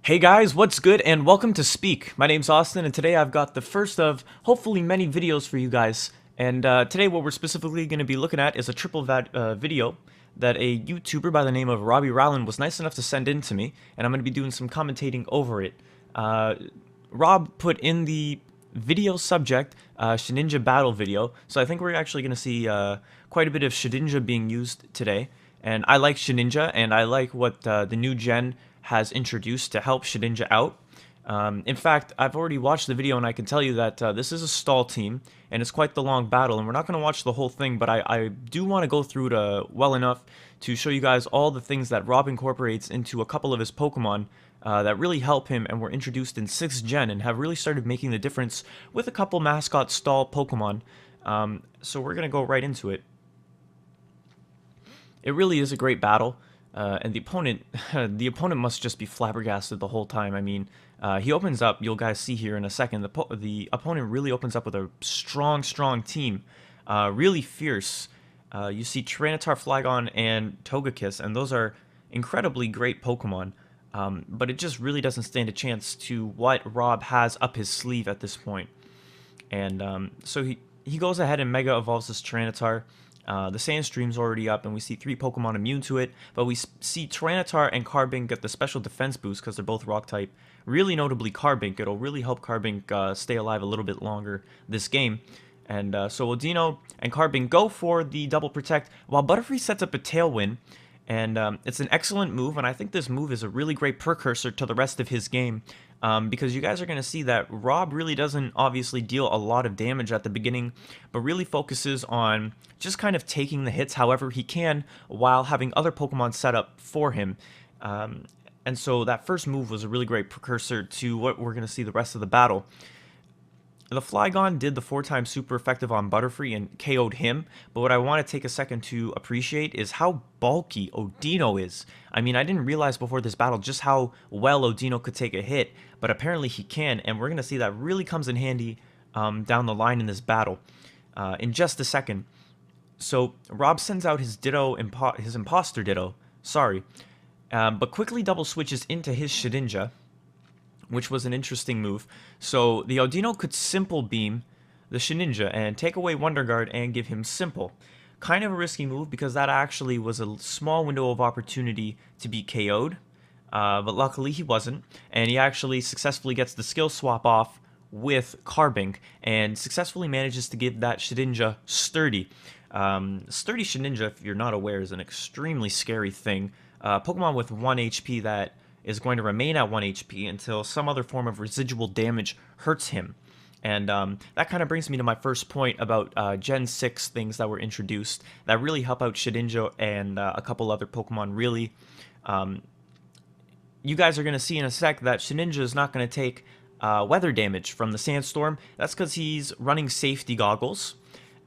Hey guys, what's good and welcome to Speak. My name's Austin and today I've got the first of hopefully many videos for you guys. And today what we're specifically going to be looking at is a video that a YouTuber by the name of Robbie Rowland was nice enough to send in to me, and I'm going to be doing some commentating over it. Rob put in the video subject Shedinja battle video, so I think we're actually going to see quite a bit of Shedinja being used today. And I like Shedinja, and I like what the new gen has introduced to help Shedinja out. In fact, I've already watched the video and I can tell you that this is a stall team and it's quite the long battle, and we're not going to watch the whole thing, but I do want to go through it well enough to show you guys all the things that Rob incorporates into a couple of his Pokemon that really help him and were introduced in 6th gen and have really started making the difference with a couple mascot stall Pokemon. So we're going to go right into it. It really is a great battle. And the opponent must just be flabbergasted the whole time. I mean, he opens up. You'll guys see here in a second. The opponent really opens up with a strong team, really fierce. You see Tyranitar, Flygon, and Togekiss, and those are incredibly great Pokemon. But it just really doesn't stand a chance to what Rob has up his sleeve at this point. And so he goes ahead and Mega Evolves his Tyranitar. The Sandstream's already up, and we see 3 Pokemon immune to it, but we see Tyranitar and Carbink get the special defense boost because they're both Rock-type. Really notably Carbink. It'll really help Carbink stay alive a little bit longer this game. And so Odino and Carbink go for the double protect, while Butterfree sets up a Tailwind. And it's an excellent move, and I think this move is a really great precursor to the rest of his game, because you guys are going to see that Rob really doesn't obviously deal a lot of damage at the beginning, but really focuses on just kind of taking the hits however he can while having other Pokemon set up for him. And so that first move was a really great precursor to what we're going to see the rest of the battle. The Flygon did the 4-time super effective on Butterfree and KO'd him, but what I want to take a second to appreciate is how bulky Odino is. I mean, I didn't realize before this battle just how well Odino could take a hit, but apparently he can, and we're going to see that really comes in handy down the line in this battle in just a second. So Rob sends out his his Imposter Ditto, but quickly double switches into his Shedinja, which was an interesting move. So the Odino could Simple Beam the Shedinja and take away Wonder Guard and give him Simple. Kind of a risky move because that actually was a small window of opportunity to be KO'd, but luckily he wasn't, and he actually successfully gets the skill swap off with Carbink and successfully manages to give that Shedinja Sturdy. Sturdy Shedinja, if you're not aware, is an extremely scary thing. Pokemon with 1 HP that is going to remain at 1 HP until some other form of residual damage hurts him. And that kind of brings me to my first point about Gen 6 things that were introduced that really help out Shedinja and a couple other Pokemon really. You guys are going to see in a sec that Shedinja is not going to take weather damage from the Sandstorm. That's because he's running Safety Goggles.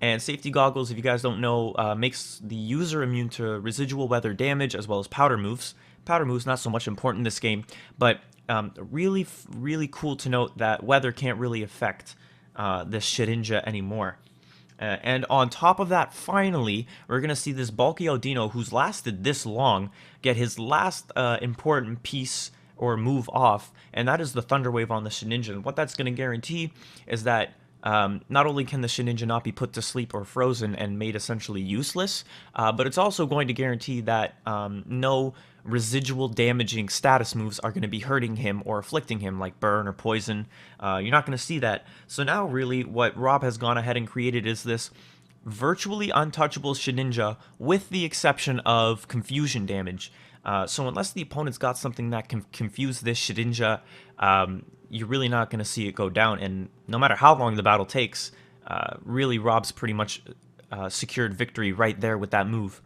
And Safety Goggles, if you guys don't know, makes the user immune to residual weather damage as well as powder moves. Powder moves not so much important in this game, but really cool to note that weather can't really affect this Shedinja anymore. And on top of that, finally, we're going to see this bulky Odino, who's lasted this long, get his last important piece or move off, and that is the Thunder Wave on the Shedinja. And what that's going to guarantee is that not only can the Shedinja not be put to sleep or frozen and made essentially useless, but it's also going to guarantee that no residual damaging status moves are going to be hurting him or afflicting him, like burn or poison. You're not going to see that. So now really what Rob has gone ahead and created is this virtually untouchable Shedinja with the exception of confusion damage. So unless the opponent's got something that can confuse this Shedinja, you're really not going to see it go down. And no matter how long the battle takes, really Rob's pretty much secured victory right there with that move.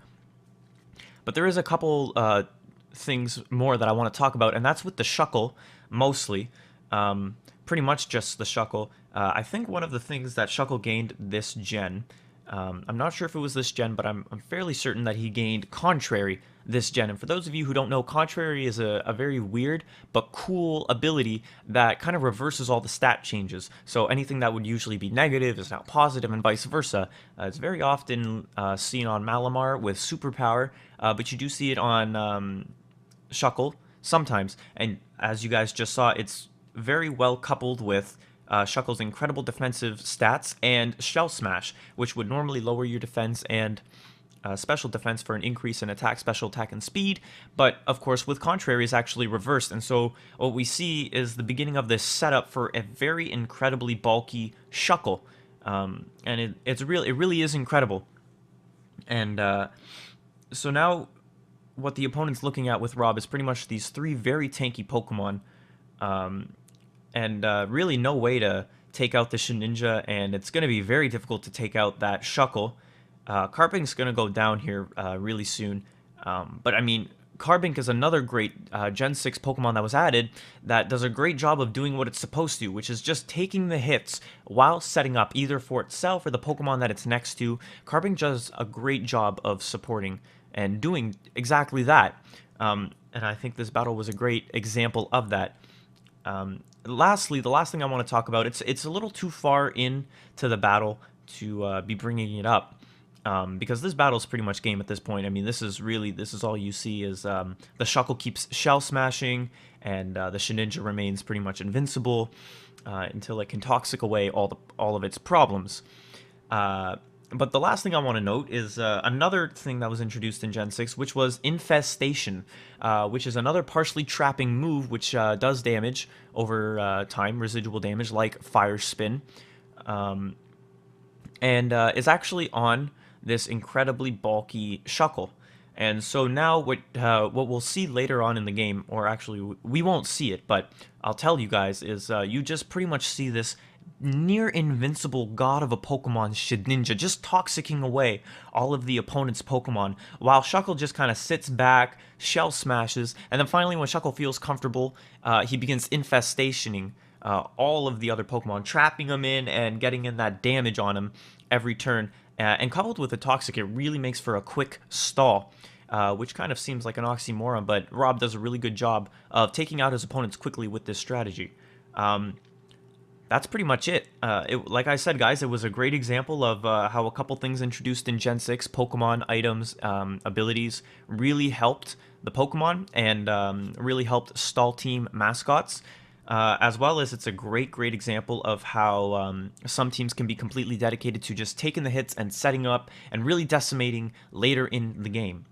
But there is a couple things more that I want to talk about, and that's with the Shuckle, mostly. Pretty much just the Shuckle. I think one of the things that Shuckle gained this gen, I'm not sure if it was this gen, but I'm fairly certain that he gained Contrary this gen. And for those of you who don't know, Contrary is a very weird but cool ability that kind of reverses all the stat changes. So anything that would usually be negative is now positive and vice versa. It's very often seen on Malamar with Superpower, but you do see it on Shuckle sometimes. And as you guys just saw, it's very well coupled with Shuckle's incredible defensive stats and Shell Smash, which would normally lower your defense and special defense for an increase in attack, special attack, and speed. But of course, with contrary, is actually reversed. And so what we see is the beginning of this setup for a very incredibly bulky Shuckle, and it really is incredible. And so now, what the opponent's looking at with Rob is pretty much these three very tanky Pokemon, and really no way to take out the Shedinja, and it's going to be very difficult to take out that Shuckle. Carpink's going to go down here really soon, but I mean, Carbink is another great Gen 6 Pokemon that was added that does a great job of doing what it's supposed to, which is just taking the hits while setting up either for itself or the Pokemon that it's next to. Carbink does a great job of supporting and doing exactly that, and I think this battle was a great example of that. Lastly, the last thing I want to talk about, it's a little too far into the battle to be bringing it up. Because this battle is pretty much game at this point. I mean, this is all you see is the Shuckle keeps shell smashing, and the Shedinja remains pretty much invincible until it can toxic away all of its problems. But the last thing I want to note is another thing that was introduced in Gen 6, which was Infestation, which is another partially trapping move which does damage over time, residual damage like Fire Spin, and is actually on this incredibly bulky Shuckle. And so now what we'll see later on in the game, or actually we won't see it, but I'll tell you guys, is you just pretty much see this near invincible god of a Pokemon Shedinja just toxicking away all of the opponent's Pokemon, while Shuckle just kind of sits back, shell smashes, and then finally when Shuckle feels comfortable, he begins infestationing all of the other Pokemon, trapping them in and getting in that damage on him every turn. And coupled with the Toxic, it really makes for a quick stall, which kind of seems like an oxymoron, but Rob does a really good job of taking out his opponents quickly with this strategy. That's pretty much it. Like I said, guys, it was a great example of how a couple things introduced in Gen 6, Pokemon, items, abilities, really helped the Pokemon and really helped stall team mascots. As well as it's a great example of how some teams can be completely dedicated to just taking the hits and setting up and really decimating later in the game.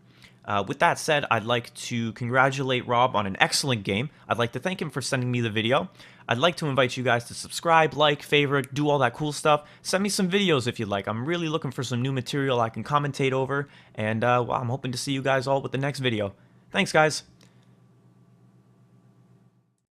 With that said, I'd like to congratulate Rob on an excellent game. I'd like to thank him for sending me the video. I'd like to invite you guys to subscribe, like, favorite, do all that cool stuff. Send me some videos if you'd like. I'm really looking for some new material I can commentate over, and well, I'm hoping to see you guys all with the next video. Thanks, guys.